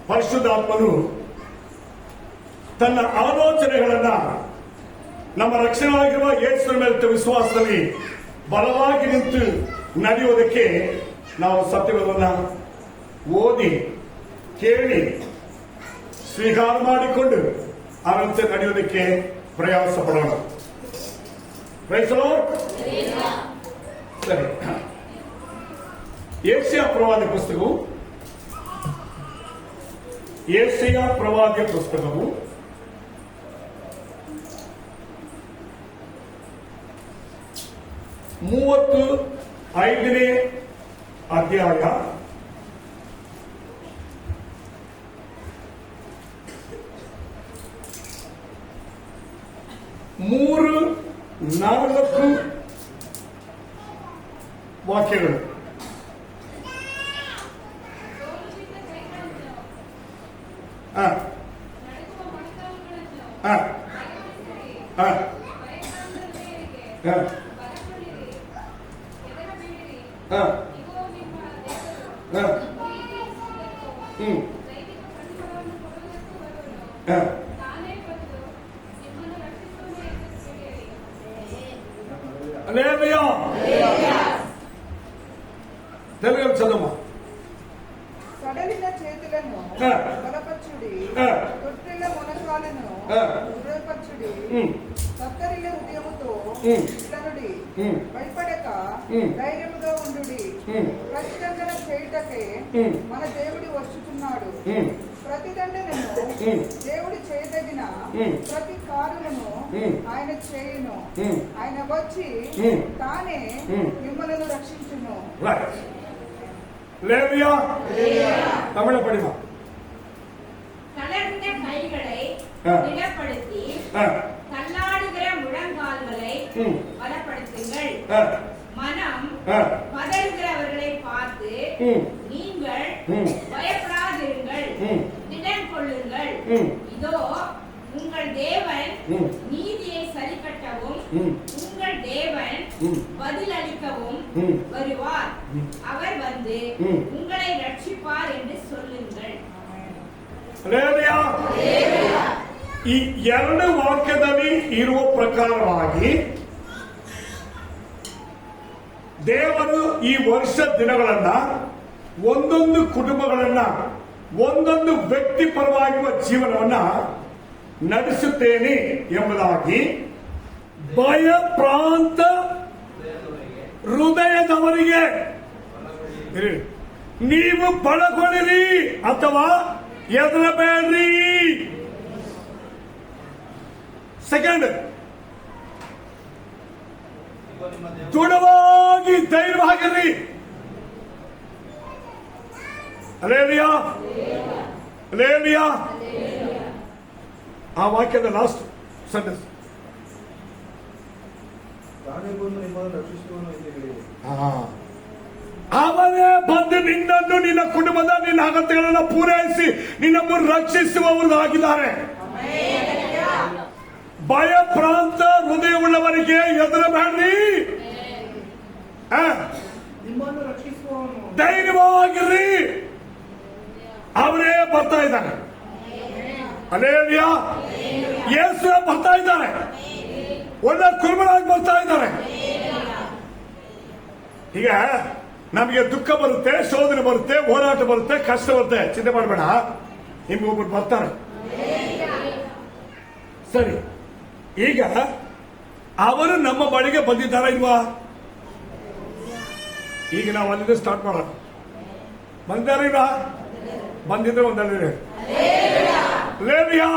ಪರಿಶುದ್ಧಾತ್ಮನು ತನ್ನ ಆಲೋಚನೆಗಳನ್ನ ನಮ್ಮ ರಕ್ಷಣೆಯಾಗಿರುವ ಯೇಸುವಿನ ಮೇಲೆ ವಿಶ್ವಾಸದಲ್ಲಿ ಬಲವಾಗಿ ನಿಂತು ನಡೆಯುವುದಕ್ಕೆ ನಾವು ಸತ್ಯಗಳನ್ನು ಓದಿ ಕೇಳಿ ಸ್ವೀಕಾರ ಮಾಡಿಕೊಂಡು ಅದರಂತೆ ನಡೆಯುವುದಕ್ಕೆ ಪ್ರಯಾಸ ಪಡೋಣ. ಸರಿ, ಏಷಿಯಾ ಪ್ರವಾದಿ ಪುಸ್ತಕವು 35ನೇ ಅಧ್ಯಾಯ 3-4 ವಾಕ್ಯಗಳು. తెలుగు చదమ్మా. సడలిన చేతులను బలపరచుడి, తొట్టిల్ల మొనకాలను దృఢపరచుడి, కత్తరిల్ల హృదయముతో ఇట్లనుడి, భయపడక ధైర్యముగా ఉండుడి. ప్రతిదండన చేయుటకే మన దేవుడు వచ్చుచున్నాడు. ప్రతిదండనను దేవుడు చేయదగిన ప్రతి కార్యమును ఆయన చేయును. ఆయన వచ్చి తానే మిమ్మల్ని రక్షించును. லேவியா தமிழ படிமா. தளர்ந்த கைகளை திடப்படுத்தி தள்ளாடுகிற முழங்கால்களை பலப்படுத்துங்கள். மனம் பதறுகிறவர்களை பார்த்து நீங்கள் பயப்படாதிருங்கள், திடன் கொள்ளுங்கள். இதோ உங்கள் தேவன் நீதியை சரிக்கட்டவும் உங்கள் தேவன் பதிலளிக்கவும் வருவார். அவர் வந்து உங்களை ரட்சிப்பார் என்று சொல்லுங்கள். ಈ ಎರಡು ವಾಕ್ಯದಲ್ಲಿ ಇರುವ ಪ್ರಕಾರವಾಗಿ ದೇವರು ಈ ವರ್ಷ ದಿನಗಳನ್ನ ಒಂದೊಂದು ಕುಟುಂಬಗಳನ್ನ ಒಂದೊಂದು ವ್ಯಕ್ತಿ ಪರವಾಗಿರುವ ಜೀವನವನ್ನ ನಡೆಸುತ್ತೇನೆ ಎಂಬುದಾಗಿ ಭಯಪ್ರಾಂತ ಹೃದಯದವರಿಗೆ ನೀವು ಬಳಕೊಳ್ಳಿರಿ ಅಥವಾ ಹೆದರಬೇಡ್ರಿ. ಸೆಕೆಂಡ್, ದೃಢವಾಗಿ ಧೈರ್ಯವಾಗಿರ್ರಿ. ಅಲೇಲಿಯಾ ಅಲೇಲಿಯಾ. ಆ ವಾಕ್ಯದ ಲಾಸ್ಟ್ ಸೆಂಟೆನ್ಸ್, ಅವನೇ ಬಂದು ನಿನ್ನನ್ನು ನಿನ್ನ ಕುಟುಂಬದ ನಿನ್ನ ಅಗತ್ಯಗಳನ್ನು ಪೂರೈಸಿ ನಿನ್ನನ್ನು ರಕ್ಷಿಸುವವರಾಗಿದ್ದಾರೆ. ಭಯಪ್ರಾಂತ ಹೃದಯವುಳ್ಳವರಿಗೆ ಹೆದರಬೇಡ್ರಿ, ಧೈರ್ಯವಾಗಿರ್ರಿ. ಅವರೇ ಬರ್ತಾ ಇದ್ದಾರೆ. ಅಲೇಲಿಯಾ, ಯೇಸು ಬರ್ತಾ ಇದ್ದಾರೆ. ಒಳ್ಳೆ ಕುರುಬರಾಗಿ ಬರ್ತಾ ಇದ್ದಾರೆ. ಈಗ ನಮಗೆ ದುಃಖ ಬರುತ್ತೆ, ಶೋಧನೆ ಬರುತ್ತೆ, ಹೋರಾಟ ಬರುತ್ತೆ, ಕಷ್ಟ ಬರುತ್ತೆ. ಚಿಂತೆ ಮಾಡಬೇಡ, ನಿಮ್ಗೆ ಒಬ್ಬರು ಬರ್ತಾರೆ. ಸರಿ, ಈಗ ಅವರು ನಮ್ಮ ಬಳಿಗೆ ಬಂದಿದ್ದಾರಾ ಇಲ್ವಾ? ಈಗ ನಾವು ಅಲ್ಲಿಂದ ಸ್ಟಾರ್ಟ್ ಮಾಡೋಣ. ಬಂದಿದ್ದಾರೆ ಇಲ್ವಾ? ಬಂದಿದ್ರೆ ಒಂದಲ್ಲಿ ಲೇವಿಯಾ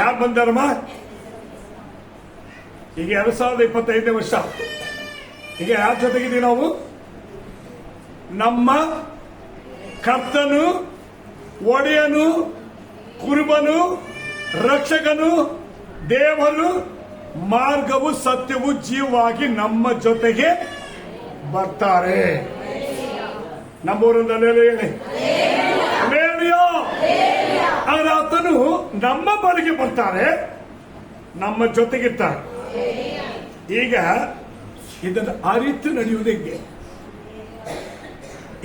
ಯಾರು ಬಂದಾರಮ್ಮ? ಈಗ 2025ನೇ ವರ್ಷ. ಈಗ ಯಾರ ಜೊತೆಗಿದ್ದೀವಿ ನಾವು? ನಮ್ಮ ಕರ್ತನು, ಒಡೆಯನು, ಕುರುಬನು, ರಕ್ಷಕನು, ದೇವರು, ಮಾರ್ಗವು, ಸತ್ಯವು, ಜೀವವಾಗಿ ನಮ್ಮ ಜೊತೆಗೆ ಬರ್ತಾರೆ. ನಮ್ಮೂರೊಂದಲ್ಲಿ ಹೇಳಿ ಆದ್ರೆ ಆತನು ನಮ್ಮ ಬಳಿಗೆ ಬರ್ತಾರೆ, ನಮ್ಮ ಜೊತೆಗಿರ್ತಾರೆ. ಈಗ ಇದನ್ನು ಅರಿತು ನಡೆಯುವುದಕ್ಕೆ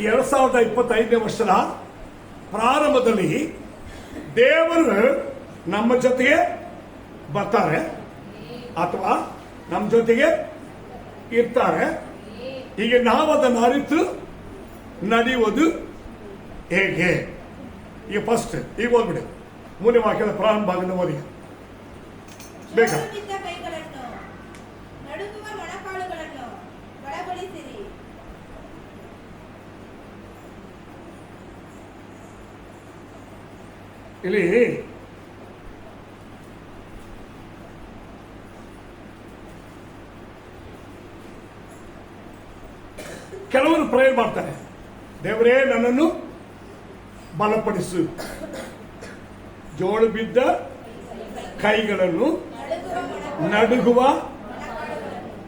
2025ನೇ ವರ್ಷದ ಪ್ರಾರಂಭದಲ್ಲಿ ದೇವರು ನಮ್ಮ ಜೊತೆಗೆ ಬರ್ತಾರೆ ಅಥವಾ ನಮ್ಮ ಜೊತೆಗೆ ಇರ್ತಾರೆ. ಈಗ ನಾವು ಅದನ್ನು ಅರಿತು ನಡೆಯುವುದು ಹೇಗೆ? ಈಗ ಫಸ್ಟ್ ಈಗ ಓದ್ಬಿಡಿ, ಮೂರನೇ ವಾಕ್ಯದ ಪ್ರಾರಂಭ ಭಾಗದ ಓದಿ ಬೇಕಾ? ಬಿದ್ದ ಕೈಗಳನ್ನು ನಡುಗುವ ಮೊಣಕಾಲುಗಳನ್ನು ಬಲಗೊಳಿಸಿರಿ. ಇಲ್ಲಿ ಕೆಲವರು ಪ್ರೇಯರ್ ಮಾಡ್ತಾರೆ, ದೇವರೇ ನನ್ನನ್ನು ಬಲಪಡಿಸು. ಜೋಳು ಬಿದ್ದ ಕೈಗಳನ್ನು ನಡುಗುವ,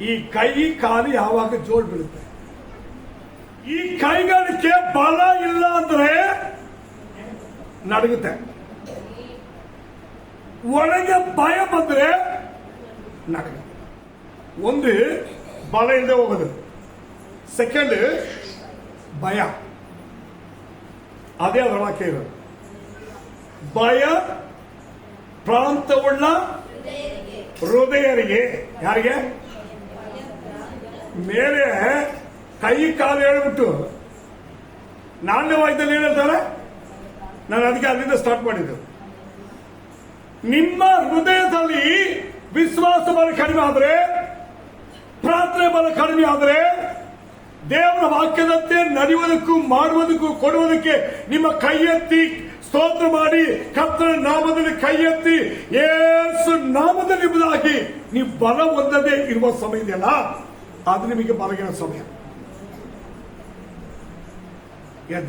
ಈ ಕೈ ಕಾಲು ಯಾವಾಗ ಜೋಳು ಬೀಳುತ್ತೆ? ಈ ಕೈಗಳಿಗೆ ಬಲ ಇಲ್ಲ ಅಂದ್ರೆ ನಡುಗುತ್ತೆ. ಒಳಗೆ ಭಯ ಬಂದ್ರೆ ನಡುಗುತ್ತೆ. ಒಂದು ಬಲ ಇಲ್ಲದೆ ಹೋಗೋದು, ಸೆಕೆಂಡ್ ಭಯ. ಅದೇ ಅದರ ವಾಕ್ಯ ಇರೋದು. ಭಯ ಪ್ರಾಂತವುಳ್ಳ ಹೃದಯರಿಗೆ, ಯಾರಿಗೆ? ಮೇಲೆ ಕೈ ಕಾಲು ಹೇಳ್ಬಿಟ್ಟು ನಾಣ್ಯ ವಾಕ್ಯದಲ್ಲಿ ಏನ್ ಹೇಳ್ತಾರೆ? ನಾನು ಅದಕ್ಕೆ ಅಲ್ಲಿಂದ ಸ್ಟಾರ್ಟ್ ಮಾಡಿದ್ದು. ನಿಮ್ಮ ಹೃದಯದಲ್ಲಿ ವಿಶ್ವಾಸ ಬಲ ಕಡಿಮೆ ಆದರೆ, ಪ್ರಾರ್ಥನೆ ಬಲ ಕಡಿಮೆ ಆದರೆ, ದೇವರ ವಾಕ್ಯದಂತೆ ನಡೆಯುವುದಕ್ಕೂ ಮಾಡುವುದಕ್ಕೂ ಕೊಡುವುದಕ್ಕೆ ನಿಮ್ಮ ಕೈ ಎತ್ತಿ ಸ್ತೋತ್ರ ಮಾಡಿ, ಕರ್ತನ ನಾಮದಲ್ಲಿ ಕೈ ಎತ್ತಿ ಯೇಸು ನಾಮದಲ್ಲಿ ಎಂಬುದಾಗಿ ನೀವು ಬಲ ಹೊಂದದೇ ಇರುವ ಸಮಯ ಇದೆಯಲ್ಲ, ಅದು ನಿಮಗೆ ಬಲಗಿನ ಸಮಯ.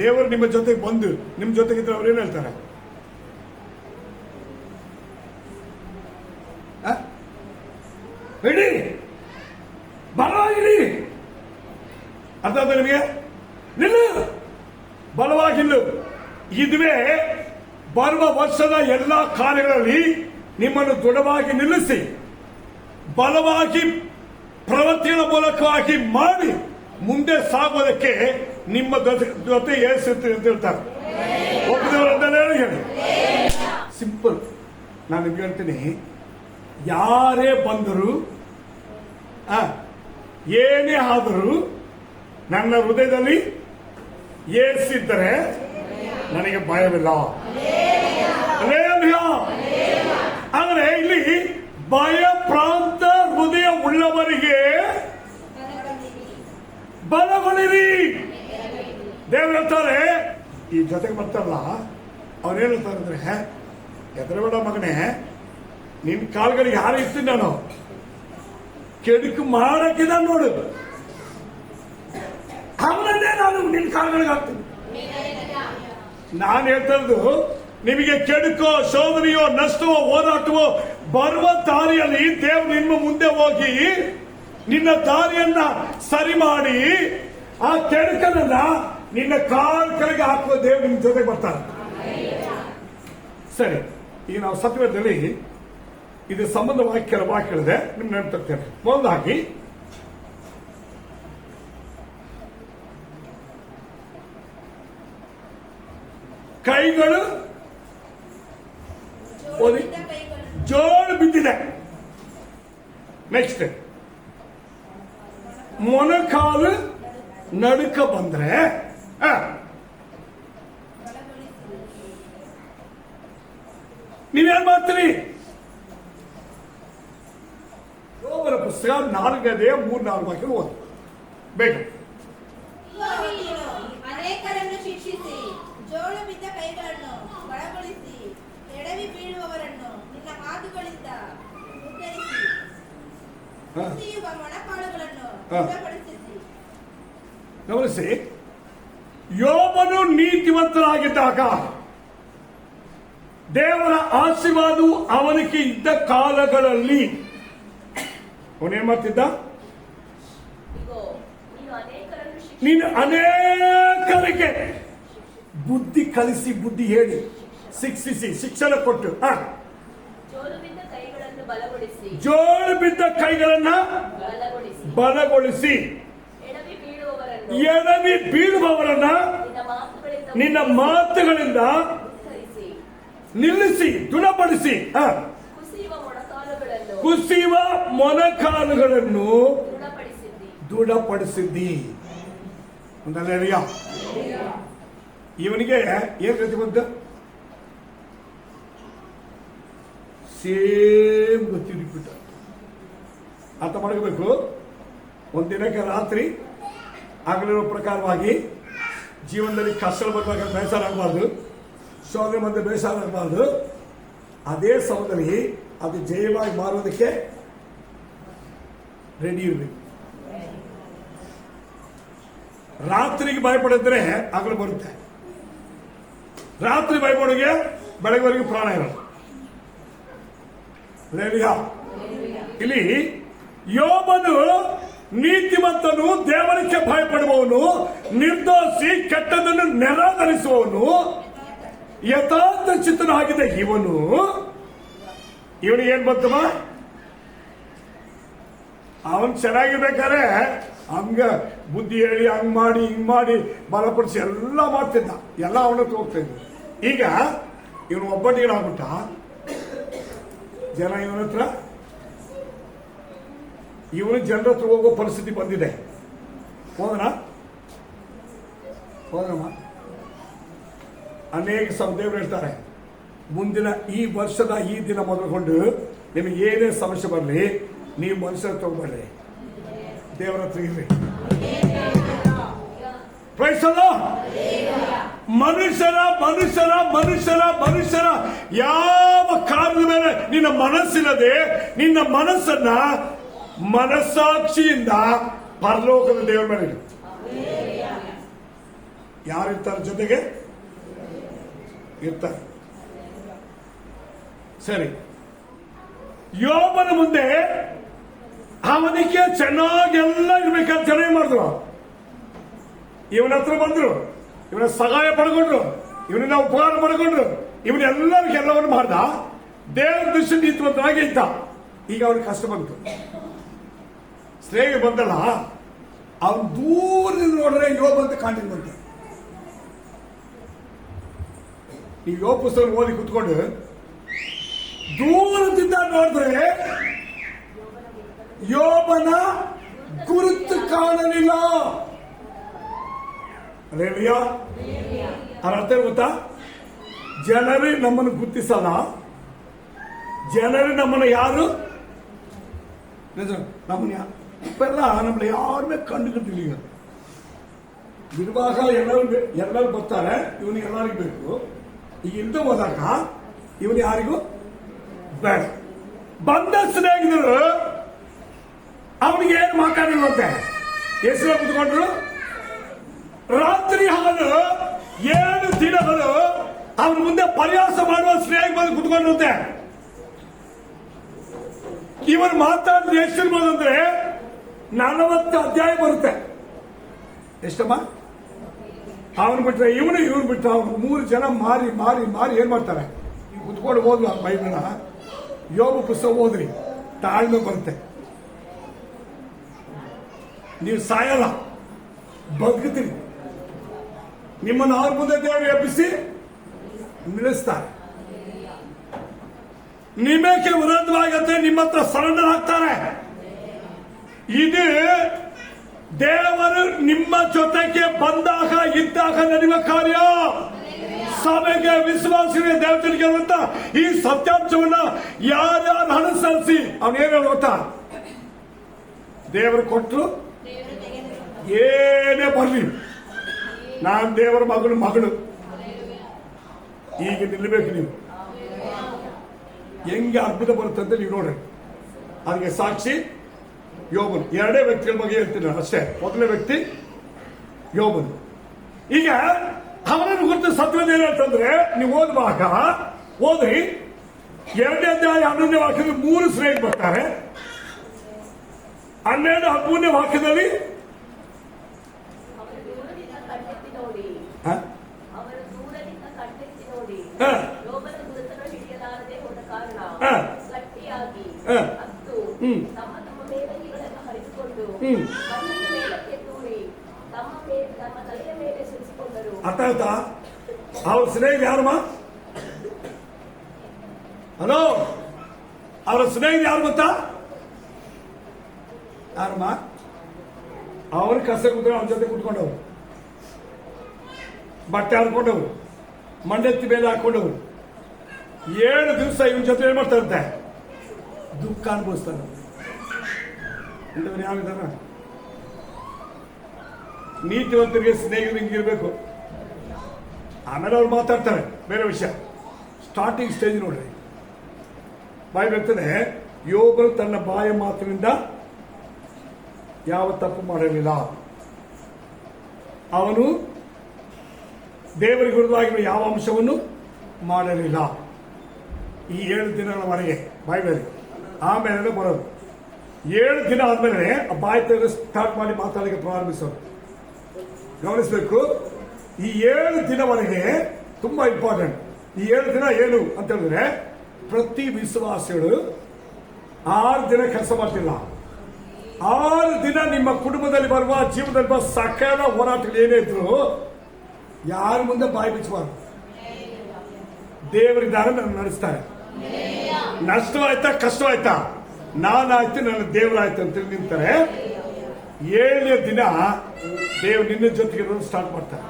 ದೇವರು ನಿಮ್ಮ ಜೊತೆಗೆ ಬಂದು ನಿಮ್ಮ ಜೊತೆಗಿದ್ರೆ ಅವ್ರು ಏನ್ ಹೇಳ್ತಾರೆ? ಇಡಿ ಬಲವಾಗಿರಿ. ಅರ್ಥ ಆಯ್ತಾ ನಿಮಗೆ? ನಿಲ್ಲು, ಬಲವಾಗಿಲ್ಲು. ಇದುವೇ ಬರುವ ವರ್ಷದ ಎಲ್ಲಾ ಕಾರ್ಯಗಳಲ್ಲಿ ನಿಮ್ಮನ್ನು ದೃಢವಾಗಿ ನಿಲ್ಲಿಸಿ ಬಲವಾಗಿ ಪ್ರವೃತ್ತಿಗಳ ಮೂಲಕವಾಗಿ ಮಾಡಿ ಮುಂದೆ ಸಾಗೋದಕ್ಕೆ ನಿಮ್ಮ ಜೊತೆ ಏರಿಸುತ್ತೀರಿ ಅಂತ ಹೇಳ್ತಾರೆ. ಒಬ್ಬದವರನ್ನೆಲ್ಲ ಹೇಳಿ. ಸಿಂಪಲ್. ನಾನು ನಿಮ್ಗೆ ಹೇಳ್ತೀನಿ, ಯಾರೇ ಬಂದರೂ ಏನೇ ಆದರೂ ನನ್ನ ಹೃದಯದಲ್ಲಿ ಏರಿಸಿದ್ದರೆ ನನಗೆ ಭಯವಿಲ್ಲ. ಆದರೆ ಇಲ್ಲಿ ಭಯ ಪ್ರಾಂತ ಹೃದಯ ಉಳ್ಳವರಿಗೆ ಬಲಗೊಳಿರಿ. ದೇವರು ಹೇಳ್ತಾರೆ, ಈ ಜೊತೆಗೆ ಬರ್ತಾರಲ್ಲ ಅವ್ರು ಹೇಳ್ತಾರೆ ಅಂದ್ರೆ, ಎದುರುಗಡ ಮಗನೇ, ನಿನ್ ಕಾಲ್ಗಳಿಗೆ ಯಾರು ಇರ್ತೀನಿ ನಾನು ಕೆಡುಕು ಮಾಡಕ್ಕಿದ ನೋಡು, ಅವನನ್ನೇ ನಾನು ನಿನ್ ಕಾಲ್ಗಳಿಗೆ ಹಾಕ್ತೀನಿ. ನಾನು ಹೇಳ್ತಾ ಇರೋದು, ನಿಮಗೆ ಕೆಡುಕೋ ಶೋಧನೆಯೋ ನಷ್ಟವೋ ಹೋರಾಟವೋ ಬರುವ ದಾರಿಯಲ್ಲಿ ದೇವರು ನಿಮ್ಮ ಮುಂದೆ ಹೋಗಿ ನಿನ್ನ ದಾರಿಯನ್ನ ಸರಿ ಮಾಡಿ ಆ ಕೆಡುಕನ್ನ ನಿನ್ನ ಕಾಲ್ ಕೆಳಗೆ ಹಾಕುವ ದೇವರು ನಿಮ್ ಜೊತೆಗೆ ಬರ್ತಾರೆ. ಸರಿ, ಈಗ ನಾವು ಸತ್ಯವೇದದಲ್ಲಿ ಇದು ಸಂಬಂಧವಾಗಿ ಕೆಲವು ವಾಕ್ಯಗಳಿದೆ, ನಿಮ್ ನೆನಪಿರ್ತೇನೆ. ಮೊದಲಾಗಿ ಕೈಗಳು ಜೋಳು ಬಿದ್ದಿದೆ. ನೆಕ್ಸ್ಟ್ ಮೊಣಕಾಲು ನಡುಕ ಬಂದ್ರೆ ನೀವೇನ್ ಮಾಡ್ತೀರಿ? ಯೋಬನ ಪುಸ್ತಕ 4:3-4 ವಾಕ್ಯ ಓದಿ ಬೇಕು. ಅನೇಕರನ್ನು ಶಿಕ್ಷಿಸಿ, ಜೋಳು ಬಿದ್ದ ಕೈಗಳನ್ನು ಬಲಗೊಳಿಸಿ, ಎಡವಿ ಬೀಳುವವರನ್ನು ನಿನ್ನ ಮಾತುಗಳಿಂದ ಉತ್ತರಿಸಿ, ಕುಸಿಯುವ ಮೊಣಕಾಲುಗಳನ್ನು ದೃಢಪಡಿಸಿ. ಗಮನಿಸಿ, ಯೋಬನು ನೀತಿವಂತನಾಗಿದ್ದಾಗ ದೇವರ ಆಶೀರ್ವಾದವು ಅವನಿಗೆ ಇದ್ದ ಕಾಲಗಳಲ್ಲಿ ಅವನೇನ್ ಮಾಡ್ತಿದ್ದ? ನೀನು ಅನೇಕರಿಗೆ ಬುದ್ಧಿ ಕಲಿಸಿ, ಬುದ್ಧಿ ಹೇಳಿ, ಶಿಕ್ಷಿಸಿ, ಶಿಕ್ಷಣ ಕೊಟ್ಟು ಜೋಳು ಬಿದ್ದ ಕೈಗಳನ್ನ ಬಲಗೊಳಿಸಿ, ಎಡವಿ ಬೀಳುವವರನ್ನ ನಿನ್ನ ಮಾತುಗಳಿಂದ ನಿಲ್ಲಿಸಿ ಗುಣಪಡಿಸಿ ಕುಸಿಯುವ ಮೊಣಕಾಲುಗಳನ್ನು ದೃಢಪಡಿಸಿದ್ದಿ. ಒಂದಲ್ಲ ಇವನಿಗೆ ಏನ್ ಗತಿ ಬಂತು? ಸೇಮ್ ಗತಿ ಬಿಟ್ಟ. ಅರ್ಥ ಮಾಡ್ಕೋಬೇಕು. ಒಂದಿನಕ್ಕೆ ರಾತ್ರಿ ಆಗಲಿರೋ ಪ್ರಕಾರವಾಗಿ ಜೀವನದಲ್ಲಿ ಕಷ್ಟ ಬಂದಾಗ ಬೇಸರ ಆಗಬಾರ್ದು, ಸೋದರ ಮಧ್ಯೆ ಬೇಸರ ಆಗಬಾರ್ದು. ಅದೇ ಸಮಯದಲ್ಲಿ ಅದು ಜಯವಾಗಿ ಮಾರೋದಕ್ಕೆ ರೆಡಿ ಇರಬೇಕು. ರಾತ್ರಿಗೆ ಭಯಪಡಿದ್ರೆ ಆಗಲು ಬರುತ್ತೆ, ರಾತ್ರಿ ಭಯಪಡೋಗೆ ಬೆಳಗ್ವರೆಗೆ ಪ್ರಾಣ ಇರೋದು. ಇಲ್ಲಿ ಯೋಬನು ನೀತಿವಂತನು, ದೇವರಿಗೆ ಭಯಪಡುವವನು, ನಿರ್ದೋಷಿ, ಕೆಟ್ಟದನ್ನು ನಿರಾಕರಿಸುವವನು, ಯಥಾರ್ಥ ಚಿತ್ತನಾಗಿದೆ ಇವನಿಗೆ ಏನ್ ಬಂತಮ್ಮ? ಅವನ್ ಚೆನ್ನಾಗಿರ್ಬೇಕಾದ್ರೆ ಹಂಗ ಬುದ್ಧಿ ಹೇಳಿ ಹಂಗ್ ಮಾಡಿ ಹಿಂಗ್ ಮಾಡಿ ಬಲಪಡಿಸಿ ಎಲ್ಲ ಮಾಡ್ತಿದ್ದ, ಎಲ್ಲ ಅವನ ಹತ್ರ ಹೋಗ್ತಾ ಇದ್ದ. ಈಗ ಇವನು ಒಬ್ಬಟ್ಟಿಗಳಾಗ್ಬಿಟ್ಟ, ಜನ ಇವನ ಹತ್ರ, ಇವನು ಜನರ ಹತ್ರ ಹೋಗೋ ಪರಿಸ್ಥಿತಿ ಬಂದಿದೆ. ಹೋದನಮ್ಮ ಅನೇಕ ದೇವರು ಹೇಳ್ತಾರೆ, ಮುಂದಿನ ಈ ವರ್ಷದ ಈ ದಿನ ಮೊದಲುಕೊಂಡು ನಿಮಗೆ ಏನೇ ಸಮಸ್ಯೆ ಬರಲಿ, ನೀವು ಮನುಷ್ಯರ ತಗೋಬೇಡ್ರಿ, ದೇವರ ಹತ್ರ ಇರ್ರಿ. ಮನುಷ್ಯರ ಮನುಷ್ಯರ ಮನುಷ್ಯರ ಮನುಷ್ಯರ ಯಾವ ಕಾರಣದ ಮೇಲೆ ನಿನ್ನ ಮನಸ್ಸಿಲ್ಲದೆ ನಿನ್ನ ಮನಸ್ಸನ್ನ ಮನಸ್ಸಾಕ್ಷಿಯಿಂದ ಪರಲೋಕದ ದೇವರ ಮೇಲೆ ಇಡು. ಯಾರಿರ್ತಾರೆ ಜೊತೆಗೆ? ಇರ್ತಾರೆ. ಸರಿ, ಯೋಬನ ಮುಂದೆ ಅವನಿಗೆ ಚೆನ್ನಾಗೆಲ್ಲ ಇರ್ಬೇಕಂತ ಜನ ಏನ್ ಮಾಡಿದ್ರು? ಇವನ ಹತ್ರ ಬಂದ್ರು, ಇವನ ಸಹಾಯ ಪಡ್ಕೊಂಡ್ರು, ಇವನಿಂದ ಉಪಕಾರ ಪಡ್ಕೊಂಡ್ರು, ಇವನೆಲ್ಲರಿಗೂ ಎಲ್ಲವನ್ನು ಮಾಡ್ದ. ದೇವರ ದೃಷ್ಟಿ ನೀತಿವಂತನಾಗಿ ಇದ್ದ. ಈಗ ಅವನಿಗೆ ಕಷ್ಟ ಬಂತು, ಸ್ನೇಹ ಬಂದಲ್ಲ, ಅವನು ದೂರದಿಂದ ನೋಡ್ರೆ ಯೋಬ ಅಂತ ಕಾಣ್ತೀನಿ ಬಂತ. ನೀವು ಯೋಬ ಪುಸ್ತಕ ಓದಿ ಕುತ್ಕೊಂಡು ದೂರದಿಂದ ನೋಡಿದ್ರೆ ಯೋಬನ ಗುರುತು ಕಾಣಲಿಲ್ಲ. ಅದರ ಅರ್ಥ ಗೊತ್ತಾ? ಜನರು ನಮ್ಮನ್ನು ಗುರುತಿಸಲ್ಲ, ಜನರು ನಮ್ಮನ್ನು ಯಾರು ನಮ್ಮನ್ನ ನಮ್ಮನ್ನ ಯಾರನ್ನೇ ಕಂಡುಕೊಂಡಿಲ್ಲ. ಈಗ ಬಿರುವಾಗ ಎಲ್ಲರೂ ಬರ್ತಾರೆ, ಇವನಿಗೆ ಎಲ್ಲರಿಗೂ ಬೇಕು. ಈಗ ಇಲ್ದ ಹೋದಾಗ ಇವನು ಯಾರಿಗೂ ಬೇಡ. ಬಂದ ಸ್ನೇಹಿತರು ಅವನಿಗೆ ಏನು ಮಾತಾಡಿಲ್ವಂತೆ, ಹೆಸರು ಕುತ್ಕೊಂಡ್ರು. ರಾತ್ರಿ ಹಗಲು 7 ದಿನಗಳು ಅವನ ಮುಂದೆ ಪರ್ಯಾಸ ಮಾಡುವ ಸ್ನೇಹ ಬಂದು ಕುತ್ಕೊಂಡ್ರಂತೆ. ಇವನು ಮಾತಾಡಿದ್ರೆ ಎಷ್ಟಿರ್ಬೋದು ಅಂದ್ರೆ 40 ಅಧ್ಯಾಯ ಬರುತ್ತೆ. ಎಷ್ಟಮ್ಮ? ಅವನು ಬಿಟ್ರೆ ಇವನು ಬಿಟ್ರೆ ಅವನು 3 ಜನ ಮಾರಿ ಮಾರಿ ಮಾರಿ ಏನ್ ಮಾಡ್ತಾರೆ? ಕುತ್ಕೊಂಡು ಹೋದ್ಲು ಆ ಬೈಬಲ್ನ, ಯೋಬ ಪುಸ್ತಕ ಓದ್ರಿ, ತಾಳ್ಮೆ ಬರುತ್ತೆ. ನೀವು ಸಾಯಲ್ಲ, ಬದುಕುತ್ತೀರಿ. ನಿಮ್ಮನ್ನು ಅವ್ರ ಮುಂದೆ ದೇವರು ಎಬ್ಬಿಸಿ ನಿಲ್ಲಿಸ್ತಾರೆ. ನಿಮಗೆ ವಿರೋಧವಾಗತ್ತೆ, ನಿಮ್ಮ ಹತ್ರ ಸರೆಂಡರ್ ಆಗ್ತಾರೆ. ಇದು ದೇವರು ನಿಮ್ಮ ಜೊತೆಗೆ ಬಂದಾಗ ಇದ್ದಾಗ ನಡೆಯುವ ಕಾರ್ಯ. ಸಭೆಗೆ ವಿಶ್ವಾಸಿಗೆ ದೇವತೆಗೆ ಅಂತ ಈ ಸತ್ಯಾಂಶವನ್ನ ಯಾರ್ಯಾರು ಅನುಸರಿಸಿ ಅವನೇನು ಗೊತ್ತಾ? ದೇವರು ಕೊಟ್ಟರು ಏನೇ ಬರ್ಲಿ, ನಾನ್ ದೇವರ ಮಗಳು ಈಗ ನಿಲ್ಲಬೇಕು. ನೀವು ಹೆಂಗೆ ಅದ್ಭುತ ಬರುತ್ತೆ ಅಂತ ನೀವು ನೋಡ್ರಿ. ಅದಕ್ಕೆ ಸಾಕ್ಷಿ ಯೋಬನು. 2 ವ್ಯಕ್ತಿಗಳ ಬಗ್ಗೆ ಹೇಳ್ತೀನಿ ನಾನು ಅಷ್ಟೇ. ಮೊದಲನೇ ವ್ಯಕ್ತಿ ಯೋಬನು. ಈಗ ಅವನನ್ನು ಗುರುತು ಸತ್ಯದ ಏನಂತಂದ್ರೆ, ನೀವು ಓದುವಾಗ ಓದ್ರಿ, 2ನೇ ಅಧ್ಯಾಯ 11ನೇ ವಾಕ್ಯದಲ್ಲಿ 3 ಶ್ರೇಣಿ ಬರ್ತಾರೆ. 12, 13ನೇ ವಾಕ್ಯದಲ್ಲಿ ತಮ್ಮ ಆಯ್ತಾ? ಅವ್ರ ಸ್ನೇಹಿತರು ಯಾರಮ್ಮ? ಹಲೋ, ಅವರ ಸ್ನೇಹಿತರು ಯಾರು ಗೊತ್ತಾ? ಯಾರಮ್ಮ? ಅವ್ರ ಕಸ ಕೂತ್ಕೊಂಡು ಅವ್ರ ಜೊತೆ ಕೂತ್ಕೊಂಡವ್ರು, ಬಟ್ಟೆ ಹಾಕೊಂಡವ್ರು, ಮಂಡೆತ್ತಿ ಮೇಲೆ ಹಾಕೊಂಡವ್ರು, 7 ದಿವಸ ಇವನ್ ಜೊತೆ ಏನ್ ಮಾಡ್ತಾರಂತೆ? ದುಃಖ ಅನುಭವಿಸ್ತಾರೆ. ಯಾವಿದಾರ? ನೀತಿವಂತರಿಗೆ ಸ್ನೇಹಿತರು ಹಿಂಗಿರ್ಬೇಕು. ಆಮೇಲೆ ಅವ್ರು ಮಾತಾಡ್ತಾರೆ, ಬೇರೆ ವಿಷಯ. ಸ್ಟಾರ್ಟಿಂಗ್ ಸ್ಟೇಜ್ ನೋಡ್ರಿ, ಬಾಯಿ ಬರ್ತದೆ. ಯೋಬನು ತನ್ನ ಬಾಯ ಮಾತಿನಿಂದ ಯಾವ ತಪ್ಪು ಮಾಡಲಿಲ್ಲ. ಅವನು ದೇವರಿಗೆ ವಿರುದ್ಧವಾಗಿರುವ ಯಾವ ಅಂಶವನ್ನು ಮಾಡಲಿಲ್ಲ. ಈ 7 ದಿನಗಳವರೆಗೆ ಬಾಯಿಬಲ್ಲಿ. ಆಮೇಲೆ ಬರೋದು 7 ದಿನ ಆದ್ಮೇಲೆ ಬಾಯಿ ತೆಗೆದು ಸ್ಟಾರ್ಟ್ ಮಾಡಿ ಮಾತಾಡಲಿಕ್ಕೆ ಪ್ರಾರಂಭಿಸೋದು. ಗಮನಿಸಬೇಕು, ಈ 7 ದಿನವರೆಗೆ ತುಂಬಾ ಇಂಪಾರ್ಟೆಂಟ್. ಈ 7 ದಿನ ಏನು ಅಂತ ಹೇಳಿದ್ರೆ, ಪ್ರತಿ ವಿಶ್ವಾಸಿಗಳು 6 ದಿನ ಕೆಲಸ ಮಾಡ್ತಿಲ್ಲ. 6 ದಿನ ನಿಮ್ಮ ಕುಟುಂಬದಲ್ಲಿ ಬರುವ ಜೀವನದಲ್ಲಿ ಬರುವ ಸಕಲ ಹೋರಾಟಗಳು ಏನೇ ಇದ್ರು ಯಾರ ಮುಂದೆ ಬಾಯಿ ಬಿಚ್ಚಬಾರ್ದು. ದೇವರಿದ್ದಾರೆ, ನನ್ನ ನಡೆಸ್ತಾರೆ. ನಷ್ಟವಾಯ್ತಾ ಕಷ್ಟವಾಯ್ತಾ, ನಾನಾಯ್ತು ನನ್ನ ದೇವರಾಯ್ತು ಅಂತ ನಿಂತಾರೆ. 7ನೇ ದಿನ ದೇವ್ರು ನಿನ್ನ ಜೊತೆಗೆ ಸ್ಟಾರ್ಟ್ ಮಾಡ್ತಾರೆ.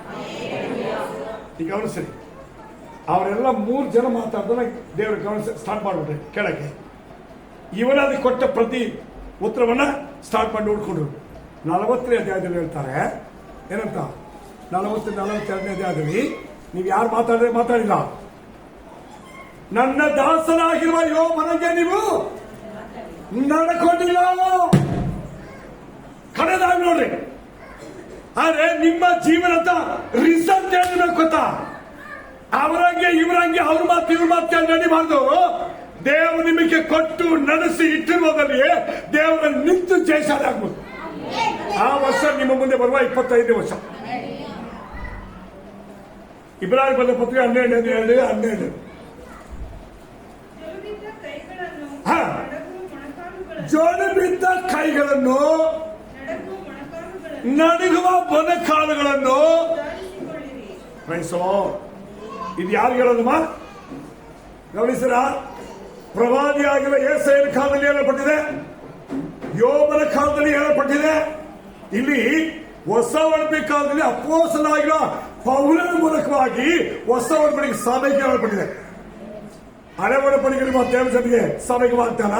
ಈಗ ಗಮನಿಸಿ, ಅವರೆಲ್ಲ 3 ಜನ ಮಾತಾಡಿದ್ರೆ ದೇವ್ರ ಗಮನಿಸಿ ಸ್ಟಾರ್ಟ್ ಮಾಡ್ಬಿಟ್ರೆ ಕೆಳಗೆ. ಇವನಾದಿ ಕೊಟ್ಟ ಪ್ರತಿ ಉತ್ತರವನ್ನ ಸ್ಟಾರ್ಟ್ ಮಾಡಿ ನೋಡ್ಕೊಂಡ್ರು. 40ನೇ ಅಧ್ಯಾಯದಲ್ಲಿ ಹೇಳ್ತಾರೆ ಏನಂತ? 42ನೇ ಅಧ್ಯಾಯದಲ್ಲಿ ನೀವು ಯಾರು ಮಾತಾಡಿದ್ರೆ ಮಾತಾಡಿಲ್ಲ. ನನ್ನ ದಾಸನಾಗಿರುವ ಯೋಬನಿಗೆ ನೀವು ನಡ್ಕೊಂಡಿಲ್ಲ. ಕಡೆದಾಗಿ ನೋಡ್ರಿ. ಆದ್ರೆ ನಿಮ್ಮ ಜೀವನದ ರಿಸಲ್ಟ್ ಏನಿರಬೇಕು ಗೊತ್ತಾ? ಅವರಂಗೆ ಇವರಂಗೆ ಅವ್ರ ಮಾತು ಇವ್ರ ಮಾತು ನಡಿಬಾರ್ದು. ದೇವರು ನಿಮಗೆ ಕೊಟ್ಟು ನಡೆಸಿ ಇಟ್ಟಿರುವುದಲ್ಲಿ ದೇವರ ನಿಂತು ಜಯಶಾಲಿ ಆಗ್ಬೋದು. ಆ ವರ್ಷ ನಿಮ್ಮ ಮುಂದೆ ಬರುವ 25ನೇ ವರ್ಷ. ಇಬ್ರಾಹಿಂ ಬರೆದ ಪತ್ರಿಕೆ 12 ಜೋಡಿ ಬಿದ್ದ ಕೈಗಳನ್ನು, ನಡುಗುವ ಮೊಣಕಾಲುಗಳನ್ನು ಇದು ಯಾರು ಹೇಳೋದಮ್ಮ? ಗಮನಿಸಿರ, ಪ್ರವಾದಿಯಾಗಿರುವ ಯೆಶಾಯನ ಕಾಲದಲ್ಲಿ ಹೇಳಲ್ಪಟ್ಟಿದೆ, ಯೋಬನ ಕಾಲದಲ್ಲಿ ಹೇಳಲ್ಪಟ್ಟಿದೆ. ಇಲ್ಲಿ ಹೊಸ ಒಡಂಬಡಿಕೆ ಕಾಲದಲ್ಲಿ ಅಪೊಸ್ತಲನಾಗಿರುವ ಪೌಲನ ಮೂಲಕವಾಗಿ ಹೊಸ ಒಡಂಬಡಿಕೆ ಸಭೆಗೆ ಹೇಳಲ್ಪಟ್ಟಿದೆ. ಹಳೆ ಒಡಂಬಡಿಕೆ ದೇವರ ಜೊತೆಗೆ ಸಭೆಗೆ ಆಗ್ತಾನ?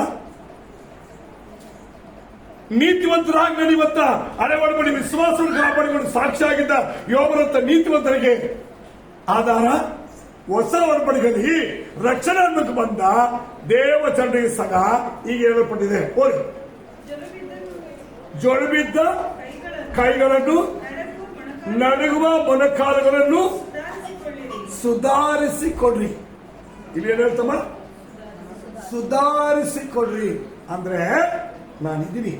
ನೀತಿವಂತರಾಗಿ ನಡೆಯುವಂತ ಹಳೆ ಒಡಂಬಡಿಕೆ ವಿಶ್ವಾಸವನ್ನು ಕಾಪಾಡಿಕೊಂಡು ಸಾಕ್ಷಿಯಾಗಿದ್ದ ಯೋಬರಂತ ನೀತಿವಂತರಿಗೆ ಆಧಾರ. ಹೊಸ ಒಡಂಬಡಿಕೆಯಲ್ಲಿ ರಕ್ಷಣೆ ಬಂದ ದೇವ ಜನರಿಗೆ ಸಹ ಈಗ ಹೇಳಲ್ಪಟ್ಟಿದೆ. ಜೊಡಬಿದ್ದ ಕೈಗಳನ್ನು, ನಡುಗುವ ಮೊಣಕಾಲುಗಳನ್ನು ಸುಧಾರಿಸಿಕೊಡ್ರಿ. ಇಲ್ಲಿ ಏನ್ ಹೇಳ್ತಮ್ಮ? ಸುಧಾರಿಸಿಕೊಡ್ರಿ ಅಂದ್ರೆ ನಾನಿದ್ದೀನಿ,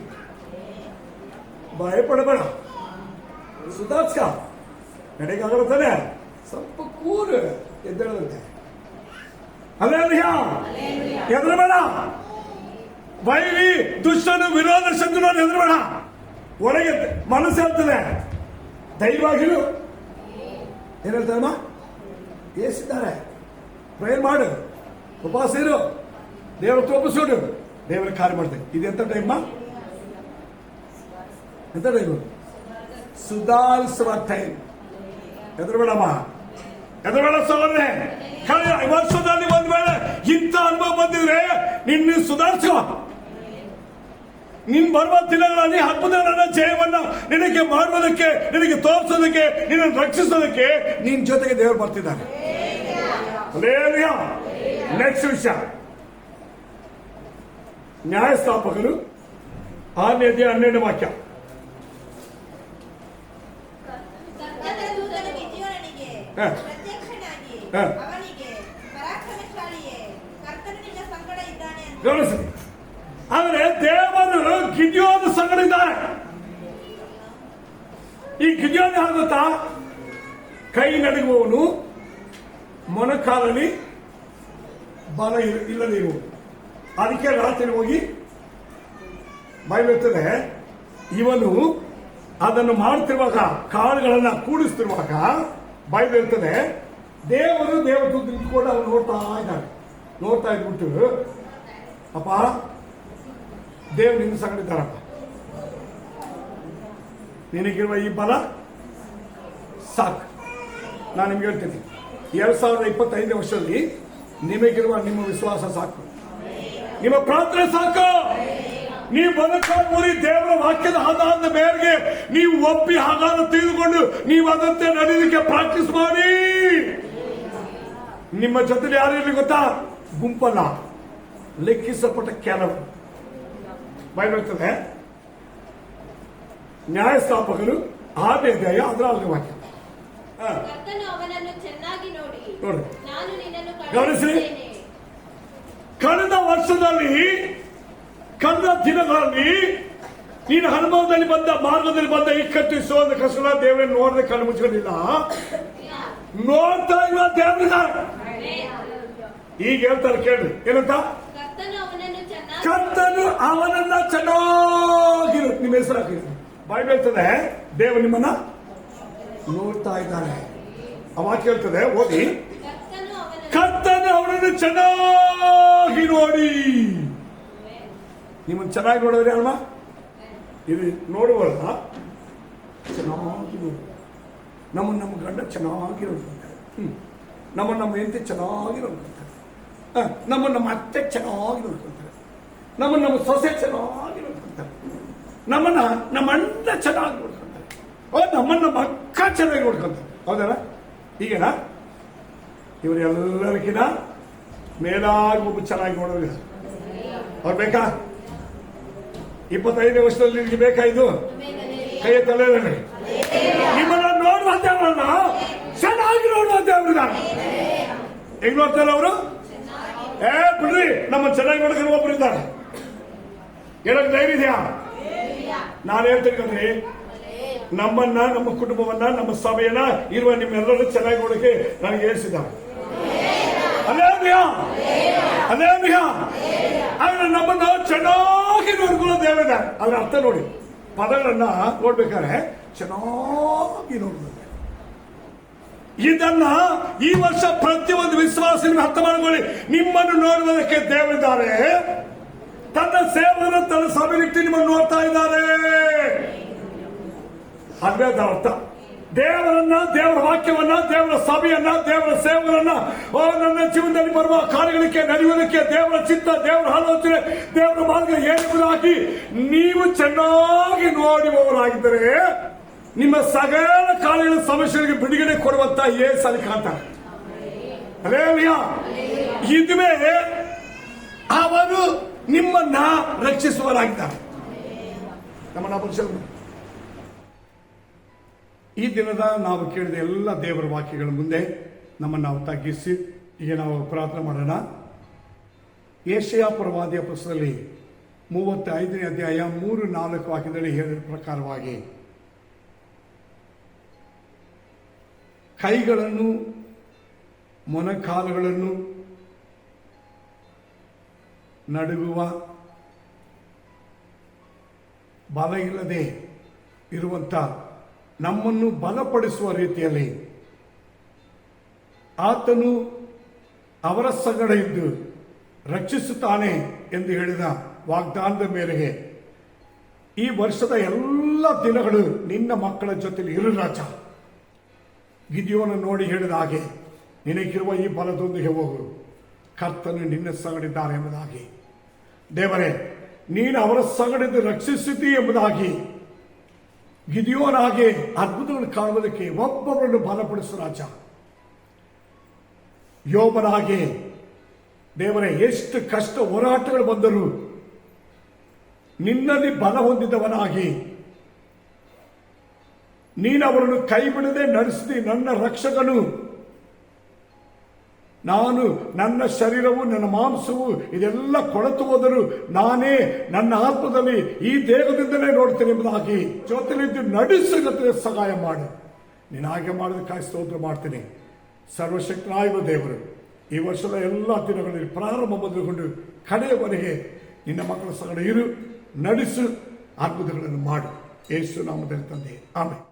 ಭಯಪಡಬೇಡ, ಸುಧಾರಿಸ್ಕ. ನಡೆಗಾಗತ್ತಾನೆ, ಸ್ವಲ್ಪ ಕೂರು, ಎದ್ದೇಳದಂತೆ. ಅಲ್ಲೇಲಿಯಾ, ಹೆದರಬೇಡ. ಬೈಲಿ ದುಷ್ಟನು ವಿರೋಧ ಶತ್ರುವನ್ನು ಹೆದರಬೇಡ. ಒಳಗೆ ಮನಸ್ಸು ಹೇಳ್ತದೆ, ಧೈರ್ಯವಾಗಿರು. ಏನ್ ಹೇಳ್ತಾರಮ್ಮ? ಏಸಿದ್ದಾರೆ, ಪ್ರೇಯರ್ ಮಾಡು, ಉಪವಾಸ ಇರು, ದೇವರ ತೋಪಿಸೋಡು, ದೇವರ ಕಾರ್ಯ ಮಾಡ್ತೇನೆ. ಇದು ಎಂತ ಟೈಮ್? ಎಂತ ಟೈಮ್? ಸುಧಾರಿಸುವ ಟೈಮ್. ಹೆದರಬೇಡಮ್ಮ, ಹೆದರಬೇಡ ಸಹೋದರನೇ. ಕಳೆದ ವರ್ಷದಲ್ಲಿ ಒಂದ್ ವೇಳೆ ಇಂಥ ಅನುಭವ ಬಂದಿದ್ರೆ ನಿನ್ನ ಸುಧಾರಿಸುವ. ನಿನ್ ಬರುವ ದಿನಗಳಲ್ಲಿ ಅದ್ಭುತಗಳನ್ನ ಜಯವನ್ನ ನಿನಗೆ ಮಾಡುವುದಕ್ಕೆ, ನಿನಗೆ ತೋರಿಸೋದಕ್ಕೆ, ನಿನ್ನನ್ನು ರಕ್ಷಿಸೋದಕ್ಕೆ ನಿನ್ ಜೊತೆಗೆ ದೇವರು ಬರ್ತಿದ್ದಾನೆ. ನೆಕ್ಸ್ಟ್ ವಿಷಯ, ನ್ಯಾಯಸ್ಥಾಪಕರು 6ನೇ ಅಧ್ಯಾಯ 12ನೇ ವಾಕ್ಯ. ಗಮನಿಸಿ, ಆದರೆ ದೇವರು ಗಿದ್ಯೋನ ಸಂಗಡ ಇದ್ದಾರೆ. ಈ ಗಿದ್ಯೋನ ಯಾರು ಗೊತ್ತಾ? ಕೈ ನಡುಗುವವನು, ಮೊಣಕಾಲಲ್ಲಿ ಬಲ ಇಲ್ಲದೆ ಇರುವುದು. ಅದಕ್ಕೆ ರಾತ್ರಿ ಹೋಗಿ ಬಯಲುತ್ತದೆ. ಇವನು ಅದನ್ನು ಮಾಡುತ್ತಿರುವಾಗ, ಕಾಳುಗಳನ್ನ ಕೂಡಿಸ್ತಿರುವಾಗ ಬೈಬಲ್ ಇರ್ತದೆ, ದೇವದೂತ ನಿಂತ್ಕೊಂಡು ಅವ್ರು ನೋಡ್ತಾ ಇದ್ಬಿಟ್ಟು, ಅಪ್ಪ ದೇವ್ರು ನಿನ್ನ ಸಂಗಡಿದ್ದಾರಪ್ಪ, ನಿನಗಿರುವ ಈ ಬಲ ಸಾಕು. ನಾನು ನಿಮ್ಗೆ ಹೇಳ್ತೀನಿ, 2025 ವರ್ಷದಲ್ಲಿ ನಿಮಗಿರುವ ನಿಮ್ಮ ವಿಶ್ವಾಸ ಸಾಕು, ನಿಮ್ಮ ಪ್ರಾರ್ಥನೆ ಸಾಕು. ನೀವು ಬದುಕಾಗುವರಿ ದೇವರ ವಾಕ್ಯದ ಆಧಾರದ ಮೇರೆಗೆ ನೀವು ಒಪ್ಪಿ ಆಧಾರ ತೆಗೆದುಕೊಂಡು ನೀವು ಅದಂತೆ ನಡೆಯಲಿಕ್ಕೆ ಪ್ರಾಕ್ಟೀಸ್ ಮಾಡಿ. ನಿಮ್ಮ ಜೊತೆಲಿ ಯಾರು ಇರಲಿ ಗೊತ್ತಾ? ಗುಂಪಲ್ಲ, ಲೆಕ್ಕಿಸಲ್ಪಟ್ಟ ಕೆಲವು. ಬೈಬಲ್ ಹೇಳ್ತದೆ, ನ್ಯಾಯಸ್ಥಾಪಕರು 6ನೇ ಅಧ್ಯಾಯ 16ನೇ ವಾಕ್ಯ. ಕರ್ತನು ಅವನನ್ನು ಚೆನ್ನಾಗಿ ನೋಡಿ, ನೋಡಿ, ನಾನು ನಿನ್ನನ್ನು ಗಮನಿಸಿ. ಕಳುಹಿಸುತ್ತೇನೆ. ಕಳೆದ ವರ್ಷದಲ್ಲಿ, ಕಳೆದ ದಿನಗಳಲ್ಲಿ ನೀನು ಅನುಭವದಲ್ಲಿ ಬಂದ, ಮಾರ್ಗದಲ್ಲಿ ಬಂದ ಇಕ್ಕಟ್ಟು ಸೋದ ಕಷ್ಟ ದೇವರೇ ನೋಡದೆ ಕಣ್ಣು ಮುಚ್ಕೊಂಡಿಲ್ಲ, ನೋಡ್ತಾ ಇರುವ ದೇವರಿದ್ದಾರೆ. ಈಗ ಹೇಳ್ತಾರೆ ಕೇಳಿ, ಏನಂತ? ಕರ್ತನು ಅವನನ್ನ ಚೆನ್ನಾಗಿರು. ನಿಮ್ಮ ಹೆಸರು ಹಾಕಿದ್ರು. ಬೈಬಲ್ ಹೇಳ್ತದೆ, ದೇವರು ನಿಮ್ಮನ್ನ ನೋಡ್ತಾ ಇದ್ದಾನೆ. ಆ ವಾಕ್ಯ ಹೇಳ್ತದೆ, ಓದಿ. ಕರ್ತನು ಅವನನ್ನು ಚೆನ್ನಾಗಿ ನೋಡಿ. ನಿಮ್ಮನ್ನು ಚೆನ್ನಾಗಿ ನೋಡಿದ್ರೆ ಅಲ್ವಾ? ಇದು ನೋಡುವಲ್ಲ, ಚೆನ್ನಾಗಿ ನೋಡಿ. ನಮ್ಮ ಗಂಡ ಚೆನ್ನಾಗಿ ನೋಡ್ಕೊಂತಾರೆ, ನಮ್ಮ ಹೆಂಡತಿ ಚೆನ್ನಾಗಿ ನೋಡ್ಕೊಂತಾರೆ, ನಮ್ಮ ಅತ್ತೆ ಚೆನ್ನಾಗಿ ನೋಡ್ಕೊಂತಾರೆ, ನಮ್ಮ ಸೊಸೆ ಚೆನ್ನಾಗಿ ನೋಡ್ಕೊಂತಾರೆ, ನಮ್ಮ ಅಣ್ಣ ಚೆನ್ನಾಗಿ ನೋಡ್ಕೊಂತಾರೆ, ನಮ್ಮ ಅಕ್ಕ ಚೆನ್ನಾಗಿ ನೋಡ್ಕೊಂತಾರೆ. ಹೌದಲ್ಲ? ಈಗೇನಾ? ಇವರೆಲ್ಲರಿಗಿನ ಮೇಲಾಗಿ ಒಬ್ಬ ಚೆನ್ನಾಗಿ ನೋಡೋರು ಅವ್ರು ಬೇಕಾ? 25ನೇ ವರ್ಷದಲ್ಲಿ ನಿಮ್ಗೆ ಬೇಕಾ? ಇದು ಕೈಯ ತಲೆ ನಿಮ್ಮನ್ನ ನೋಡುವ ದೇವರನ್ನ ಚೆನ್ನಾಗಿ ನೋಡುವ ದೇವರಿದ್ದಾರೆ. ಹೆಂಗ್ ನೋಡ್ತಾರೆ ಅವರು? ಬಿಡ್ರಿ, ನಮ್ಮ ಚೆನ್ನಾಗಿ ನೋಡ್ಕೊಂಡು ಒಬ್ರು ಇದ್ದಾರೆ. ಹೇಳಕ್ ಧೈರ್ಯ ಇದೆಯಾ? ನಾನು ಹೇಳ್ತಕ್ಕಂದ್ರೆ, ನಮ್ಮನ್ನ, ನಮ್ಮ ಕುಟುಂಬವನ್ನ, ನಮ್ಮ ಸಭೆಯನ್ನ, ಇರುವ ನಿಮ್ಮೆಲ್ಲರೂ ಚೆನ್ನಾಗಿ ನೋಡಕ್ಕೆ ನನಗೆ ಹೇಳಿಸಿದ್ದಾರೆ. ಆದ್ರೆ ನಮ್ಮನ್ನ ಚೆನ್ನಾಗಿ ನೋಡ್ಕೊಳ್ಳೋ ದೇವರಿದೆ. ಅದ್ರ ಅರ್ಥ ನೋಡಿ, ಪದಗಳನ್ನ ನೋಡ್ಬೇಕಾದ್ರೆ ಚೆನ್ನಾಗಿ ನೋಡ್ಬೇಕು. ಇದನ್ನ ಈ ವರ್ಷ ಪ್ರತಿಯೊಂದು ವಿಶ್ವಾಸ ಅರ್ಥ ಮಾಡ್ಕೊಳ್ಳಿ. ನಿಮ್ಮನ್ನು ನೋಡುವುದಕ್ಕೆ ದೇವರಿದ್ದಾರೆ. ತನ್ನ ಸೇವನ, ತನ್ನ ಸಭೆಗಿಟ್ಟು ನಿಮ್ಮನ್ನು ನೋಡ್ತಾ ಇದ್ದಾರೆ. ಅದೇ ಅರ್ಥ. ದೇವರನ್ನ, ದೇವರ ವಾಕ್ಯವನ್ನ, ದೇವರ ಸಭೆಯನ್ನ, ದೇವರ ಸೇವಕರನ್ನ, ನನ್ನ ಜೀವನದಲ್ಲಿ ಬರುವ ಕಾರ್ಯಗಳಿಗೆ ನಡೆಯುವುದಕ್ಕೆ ದೇವರ ಚಿತ್ತ, ದೇವರ ಆಲೋಚನೆ, ದೇವರ ಮಾರ್ಗ ಏನೆಂಬುದಾಗಿ ನೀವು ಚೆನ್ನಾಗಿ ನೋಡುವವರಾಗಿದ್ದರೆ ನಿಮ್ಮ ಸಕಲ ಕಾರ್ಯಗಳ ಸಮಸ್ಯೆಗಳಿಗೆ ಬಿಡುಗಡೆ ಕೊಡುವಂತ ಏಸಲ್ಲಿ ಕಾಣ್ತಾರೆ. ಇದುವೇ ಅವರು ನಿಮ್ಮನ್ನ ರಕ್ಷಿಸುವವರಾಗಿದ್ದಾರೆ. ನಮ್ಮ ಪಕ್ಷ ಈ ದಿನದ ನಾವು ಕೇಳಿದ ಎಲ್ಲ ದೇವರ ವಾಕ್ಯಗಳ ಮುಂದೆ ನಮ್ಮನ್ನು ನಾವು ತಗ್ಗಿಸಿ ಈಗ ನಾವು ಪ್ರಾರ್ಥನೆ ಮಾಡೋಣ. ಯೆಶಾಯ ಪ್ರವಾದಿಯ ಪುಸ್ತಕದಲ್ಲಿ 35ನೇ ಅಧ್ಯಾಯ 3-4 ವಾಕ್ಯದಲ್ಲಿ ಹೇಳಿದ ಪ್ರಕಾರವಾಗಿ ಕೈಗಳನ್ನು, ಮೊಣಕಾಲುಗಳನ್ನು ನಡುಗುವ, ಬಲ ಇಲ್ಲದೆ ಇರುವಂತ ನಮ್ಮನ್ನು ಬಲಪಡಿಸುವ ರೀತಿಯಲ್ಲಿ ಆತನು ಅವರ ಸಂಗಡ ಇದ್ದು ರಕ್ಷಿಸುತ್ತಾನೆ ಎಂದು ಹೇಳಿದ ವಾಗ್ದಾನದ ಮೇರೆಗೆ ಈ ವರ್ಷದ ಎಲ್ಲ ದಿನಗಳು ನಿನ್ನ ಮಕ್ಕಳ ಜೊತೆಲಿ ಇರು ರಾಜ. ಗಿದ್ಯೋನ ನೋಡಿ ಹೇಳಿದ ಹಾಗೆ ನಿನಗಿರುವ ಈ ಬಲದೊಂದಿಗೆ ಹೋಗು, ಕರ್ತನು ನಿನ್ನ ಸಂಗಡಿದ್ದಾರೆ ಎಂಬುದಾಗಿ. ದೇವರೇ, ನೀನು ಅವರ ಸಂಗಡಿದ್ದು ರಕ್ಷಿಸಿದ್ದೀ ಎಂಬುದಾಗಿ ಗಿದ್ಯೋನಾಗೆ ಅದ್ಭುತಗಳನ್ನು ಕಾಣುವುದಕ್ಕೆ ಒಬ್ಬೊಬ್ಬರನ್ನು ಬಲಪಡಿಸು ರಾಜ. ಯೋಬನಾಗೆ ದೇವರೇ, ಎಷ್ಟು ಕಷ್ಟ ಹೋರಾಟಗಳು ಬಂದರೂ ನಿನ್ನಲ್ಲಿ ಬಲ ಹೊಂದಿದವನಾಗಿ ನೀನು ಅವರನ್ನು ಕೈ ಬಿಡದೆ ನಡೆಸಿದಿ. ನನ್ನ ರಕ್ಷಕನು ನಾನು, ನನ್ನ ಶರೀರವು, ನನ್ನ ಮಾಂಸವು ಇದೆಲ್ಲ ಕೊಳತು ಹೋದರೂ ನಾನೇ ನನ್ನ ಆತ್ಮದಲ್ಲಿ ಈ ದೇಹದಿಂದಲೇ ನೋಡ್ತೇನೆ ಎಂಬುದಾಗಿ ಜೊತೆಲಿದ್ದು ನಡೆಸಲಿಕ್ಕೆ ಸಹಾಯ ಮಾಡು. ನೀನು ಹಾಗೆ ಮಾಡೋದಕ್ಕಾಗಿ ಸ್ತೋತ್ರ ಮಾಡ್ತೀನಿ. ಸರ್ವಶಕ್ತನಾಗಿರುವ ದೇವರು, ಈ ವರ್ಷದ ಎಲ್ಲ ದಿನಗಳಲ್ಲಿ ಪ್ರಾರಂಭ ಮೊದಲುಗೊಂಡು ಕಡೆಯವರೆಗೆ ನಿನ್ನ ಮಕ್ಕಳ ಸಂಗಡ ಇರು, ನಡೆಸು, ಅದ್ಭುತಗಳನ್ನು ಮಾಡು. ಯೇಸು ನಾಮದಲ್ಲಿ ತಂದೆ, ಆಮೆನ್.